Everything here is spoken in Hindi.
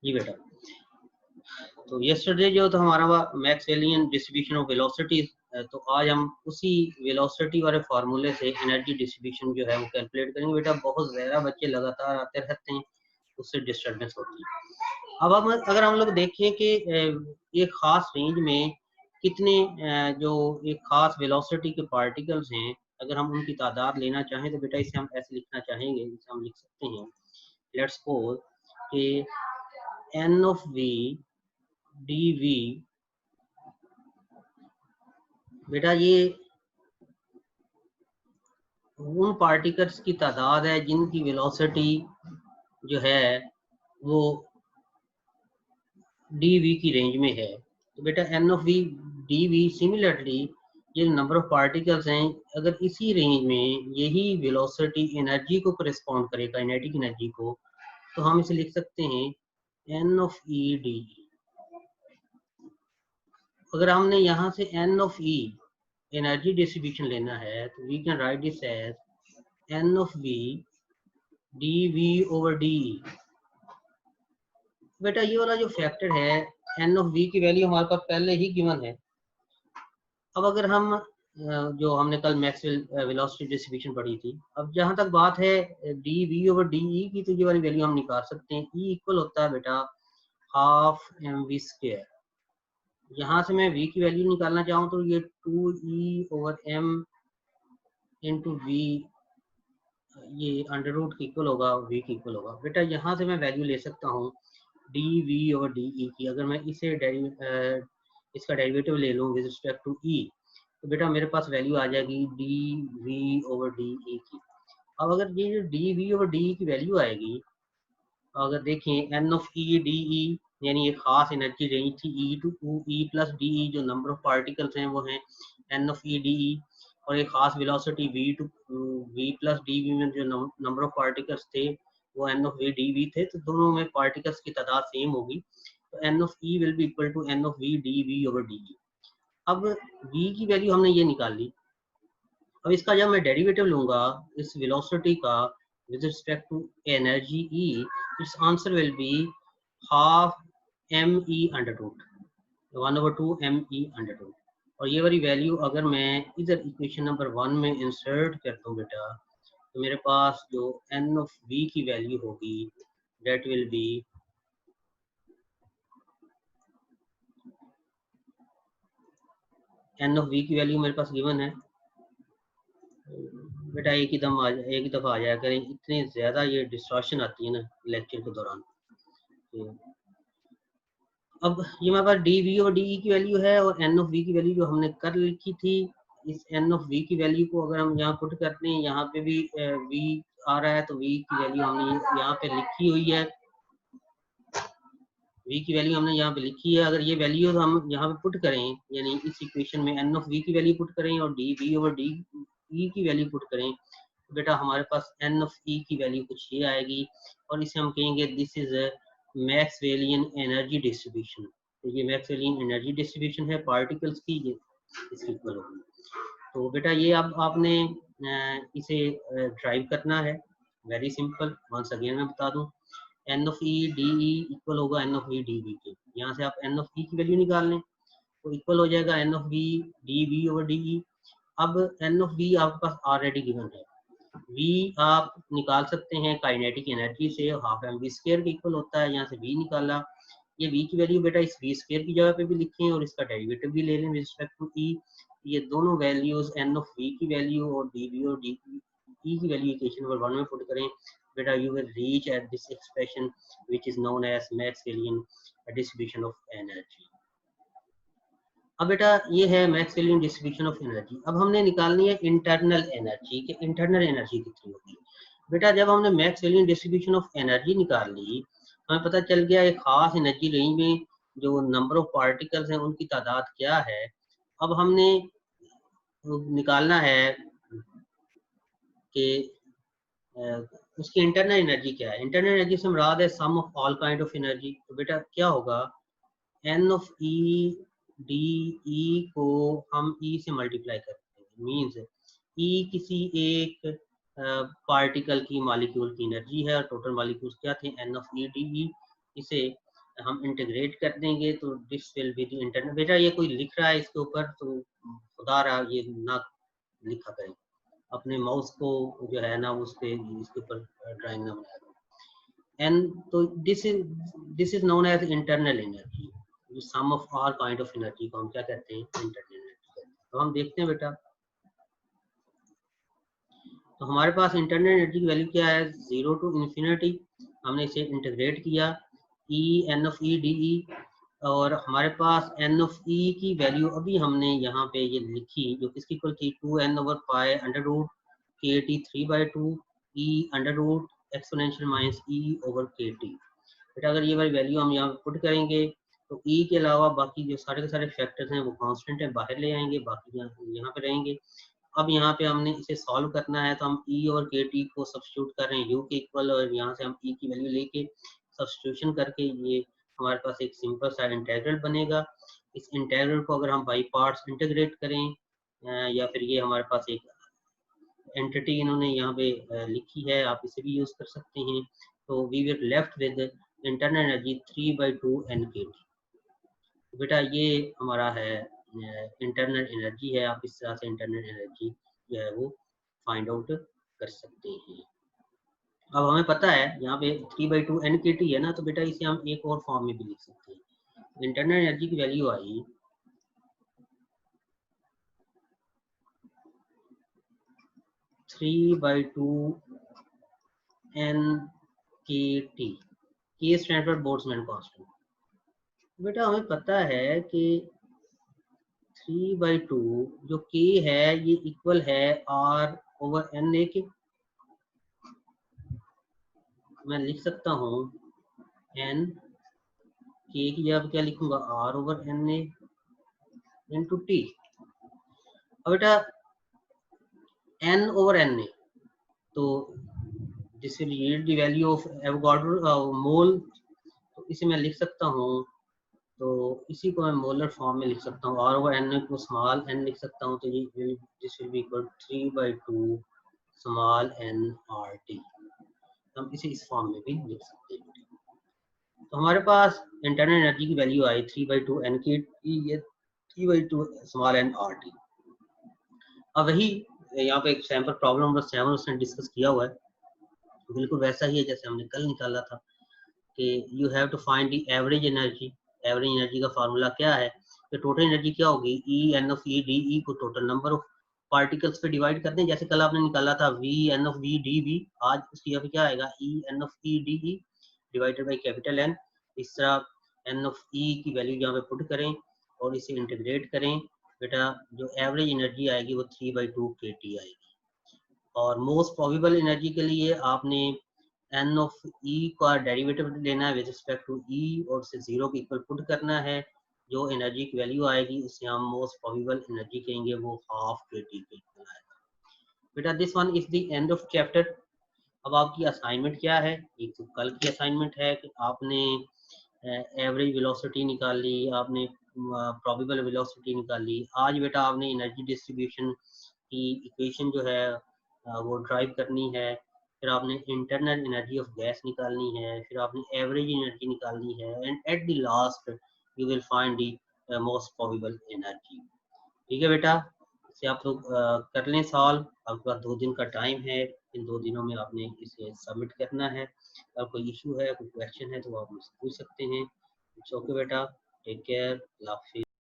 जी बेटा, तो यस्टरडे जो था हमारा मैक्सवेलियन डिस्ट्रीब्यूशन ऑफ वेलोसिटी, तो आज हम उसी वेलोसिटी वाले फार्मूले से एनर्जी डिस्ट्रीब्यूशन जो है वो कैलकुलेट करेंगे। बेटा बहुत ज़्यादा बच्चे लगातार आते रहते हैं, उससे डिस्टर्बेंस होती है। अब हम अगर हम लोग देखें कि एक ख़ास रेंज में कितने जो एक ख़ास वेलोसिटी के पार्टिकल्स हैं, अगर हम उनकी तादाद लेना चाहें तो बेटा इसे हम ऐसे लिखना चाहेंगे, जिसे हम लिख सकते हैं, लेट्स सपोज कि N of V D V. बेटा ये उन पार्टिकल्स की तादाद है जिनकी वेलोसिटी जो है वो डी वी की रेंज में है। तो बेटा N of V D V similarly ये नंबर ऑफ पार्टिकल्स हैं, अगर इसी रेंज में यही वेलोसिटी एनर्जी को करेस्पॉन्ड करे, काइनेटिक एनर्जी को, तो हम इसे लिख सकते हैं एन ऑफ ई डी। अगर हमने यहाँ से N of E energy distribution लेना है तो we can write this as N of V D V over D. बेटा ये वाला जो फैक्टर है एन ऑफ वी की वैल्यू हमारे पास पहले ही गिवन है। अब अगर हम जो हमने कल मैक्सवेल वेलोसिटी डिस्ट्रीब्यूशन पढ़ी थी, अब जहां तक बात है D V over D E की, तो ये वाली वैल्यू हम निकाल सकते हैं। ई इक्वल होता है बेटा हाफ एम वी स्क्वायर। यहाँ से मैं वी की वैल्यू निकालना चाहूँ तो ये 2e over M into V, ये अंडर रूट की इक्वल होगा, वी की इक्वल होगा। बेटा यहाँ से मैं वैल्यू ले सकता हूँ D V over D E की। अगर मैं इसे इसका डेरिवेटिव ले लूँ विद रिस्पेक्ट टू ई, तो बेटा मेरे पास वैल्यू आ जाएगी D V over D E की। अब अगर ये D V over D E की वैल्यू आएगी, अगर देखें N of E D E, यानी ये खास एनर्जी रेंज थी E to E plus D E, जो नंबर ऑफ पार्टिकल्स हैं वो हैं N of E D E, और एक खास velocity V to V plus D V में जो नंबर ऑफ पार्टिकल्स थे वो N of V D we थे, तो दोनों में पार्टिकल्स की तादाद सेम होगी, तो N of E will be equal to N of V D V over D E. अब वी की वैल्यू हमने ये निकाल ली। अब इसका जब मैं डेरिवेटिव लूंगा इस वेलोसिटी का with respect to energy E, its answer will be half me under root 1/2 me under root। और ये वाली वैल्यू अगर मैं इधर इक्वेशन नंबर 1 में इंसर्ट कर दूं बेटा, तो मेरे पास जो n ऑफ v की वैल्यू होगी that will be n of v की वैल्यू मेरे पास गिवन है बेटा। एक दफ़ा आ जाया करें, इतनी ज़्यादा ये डिस्ट्रैक्शन आती है ना लेक्चर के दौरान। तो अब ये हमारे पास डी वी और डी ई की वैल्यू है, और एन ऑफ वी की वैल्यू जो हमने कर लिखी थी, इस एन ऑफ वी की वैल्यू को अगर हम यहाँ पुट करते हैं, यहाँ पे भी वी आ रहा है, तो वी की वैल्यू हमने यहाँ पे लिखी हुई है, वी की वैल्यू हमने यहाँ पे लिखी है। अगर ये वैल्यू हम यहाँ पे पुट करें, यानी इस इक्वेशन में एन ऑफ वी की वैल्यू पुट करें और D V over D E की वैल्यू पुट करें, तो बेटा हमारे पास एन ऑफ ई की वैल्यू कुछ ये आएगी, और इसे हम कहेंगे दिस इज मैक्सवेलियन एनर्जी डिस्ट्रीब्यूशन। तो ये मैक्सवेलियन एनर्जी डिस्ट्रीब्यूशन है पार्टिकल्स की, ये इसकी इक्वल होगी। तो बेटा ये अब आपने इसे ड्राइव करना है, वेरी सिंपल। वंस अगेन मैं बता दूं, N of E D E equal होगा N of V D V के। यहाँ से आप एन ऑफ ई की वैल्यू निकाल लें तो इक्वल हो जाएगा N of V D V over D E. अब एन ऑफ वी आपके पास ऑलरेडी गिवन है, वी आप निकाल सकते हैं काइनेटिक एनर्जी से, हाफ एम वी स्क्वायर के इक्वल होता है। यहाँ से वी निकाला, ये वी की वैल्यू बेटा इस वी स्क्वायर की जगह पे भी लिखें और इसका डेरिवेटिव भी ले लें विद रिस्पेक्ट टू ई। ये दोनों वैल्यूज एन ऑफ वी की वैल्यू और डी वी और डी ई की वैल्यू इक्वेशन नंबर 1 में पुट करें, बेटा you will reach at this expression which is known as Maxwellian distribution of energy. अब बेटा ये है मैक्सवेलियन डिस्ट्रीब्यूशन ऑफ एनर्जी। अब हमने निकालनी है इंटरनल एनर्जी, कि इंटरनल एनर्जी कितनी होगी। बेटा जब हमने मैक्सवेलियन डिस्ट्रीब्यूशन ऑफ एनर्जी निकाल ली, हमें पता चल गया एक खास एनर्जी रेंज में जो नंबर ऑफ पार्टिकल्स हैं उनकी तादाद क्या है। अब हमने निकालना है कि उसकी इंटरनल एनर्जी क्या है। इंटरनल एनर्जी से मुराद है sum of all kind of energy. तो बेटा क्या होगा, N of E D E को हम ई से मल्टीप्लाई करते हैं, मीन्स ई किसी एक पार्टिकल की मॉलिक्यूल की एनर्जी है, और टोटल मॉलिक्यूल्स क्या थे N of E D E. इसे हम इंटीग्रेट कर देंगे तो this will be the internal. बेटा ये कोई लिख रहा है इसके ऊपर तो खुदा रहा ये ना लिखा करें, अपने माउस को जो है ना उस पे इसके ऊपर ड्राइंग ना बनाया करें। एंड तो this is known as internal energy, sum of all kind of energy को हम क्या कहते हैं, इंटरनल एनर्जी। तो हम देखते हैं बेटा, तो हमारे पास इंटरनल एनर्जी की वैल्यू क्या है, 0 टू इन्फिनिटी। हमने इसे इंटीग्रेट किया, E N of E D E, और हमारे पास एन ऑफ ई की वैल्यू अभी हमने यहाँ पे ये लिखी जो किसकी इक्वल थी, 2n/पाई under root K T 3/2 E under root exponential minus E over K T. बेटा अगर ये वाली वैल्यू हम यहाँ पुट करेंगे तो ई के अलावा बाकी जो सारे के सारे फैक्टर्स हैं वो कांस्टेंट है, बाहर ले आएंगे, बाकी यहाँ पे रहेंगे। अब यहाँ पे हमने इसे सॉल्व करना है तो हम ई और के टी को सब्स्टिट्यूट कर रहे हैं यू के इक्वल, और यहाँ से हम ई की वैल्यू लेके सब्स्टिट्यूशन करके ये हमारे पास एक सिंपल सा इंटेग्रल बनेगा। इस इंटेग्रल को अगर हम बाई पार्ट्स इंटीग्रेट करें या फिर ये हमारे पास एक एंटिटी इन्होंने यहाँ पे लिखी है, आप इसे भी यूज कर सकते हैं। तो we will left with internal energy 3/2 N K T. बेटा ये हमारा है इंटरनल एनर्जी है, आप इस तरह से इंटरनल एनर्जी जो है वो फाइंड आउट कर सकते हैं। अब हमें पता है यहाँ पे 3/2 एन के टी है ना, तो बेटा इसे हम एक और फॉर्म में भी लिख सकते हैं। इंटरनल एनर्जी की वैल्यू आई 3/2 एन के टी, के स्टैंड फॉर बोल्ट्जमैन कांस्टेंट। बेटा हमें पता है कि 3/2 जो के है ये इक्वल है आर ओवर एन ए के। मैं लिख सकता हूँ एन के की जगह क्या लिखूंगा, R over N A into T. अब बेटा एन ओवर एन ए, तो this will yield the value of Avogadro mole, तो इसे मैं लिख सकता हूँ, तो इसी को मैं मोलर फॉर्म में लिख सकता हूँ, आर ओवर एन को स्मॉल एन लिख सकता हूँ, तो ये this will be equal 3/2 small N R T. हम इसे इस फॉर्म में भी लिख सकते हैं। तो हमारे पास इंटरनल एनर्जी की वैल्यू आई 3/2 एन की, ये 3/2 स्मॉल एन आर टी। अब वही यहाँ पे एक सैम्पल प्रॉब्लम नंबर 7 उसने डिस्कस किया हुआ है, बिल्कुल वैसा ही है जैसे हमने कल निकाला था कि you have to find the average energy. Average energy का फार्मूला क्या है, तो टोटल एनर्जी क्या होगी, E N of E D E को टोटल नंबर ऑफ पार्टिकल्स पे डिवाइड कर दें, जैसे कल आपने निकाला था V N of V D V, आज उसकी यहाँ पे क्या आएगा, E N of E D E divided by capital N. इस तरह एन ऑफ ई की वैल्यू यहाँ पे पुट करें और इसे इंटीग्रेट करें, बेटा जो एवरेज एनर्जी आएगी वो 3/2 के टी आएगी। और मोस्ट प्रोबेबल एनर्जी के लिए आपने एन ऑफ ई का डेरिवेटिव लेना है विद रिस्पेक्ट टू ई और उसे 0 के इक्वल पुट करना है, जो एनर्जी की वैल्यू आएगी उसे हम मोस्ट प्रोबेबल एनर्जी कहेंगे, वो हाफ के टी के इक्वल आएगा। बेटा this one is the end of chapter. अब आपकी असाइनमेंट क्या है, एक तो कल की असाइनमेंट है कि आपने एवरेज वेलोसिटी निकाल ली, आपने प्रोबेबल वेलोसिटी निकाल ली। आज बेटा आपने एनर्जी डिस्ट्रीब्यूशन की इक्वेशन जो है वो ड्राइव करनी है, फिर आपने इंटरनल एनर्जी ऑफ गैस निकालनी है, फिर आपने एवरेज एनर्जी निकालनी है, and at the last you will find the most probable energy. ठीक है बेटा, इसे आप लोग कर लें सॉल्व। आपके पास 2 दिन का टाइम है, इन 2 दिनों में आपने इसे सबमिट करना है। अगर कोई इशू है, कोई क्वेश्चन है तो आप मुझसे पूछ सकते हैं। इट्स ओके बेटा, टेक केयर, अल्लाह हाफिज़।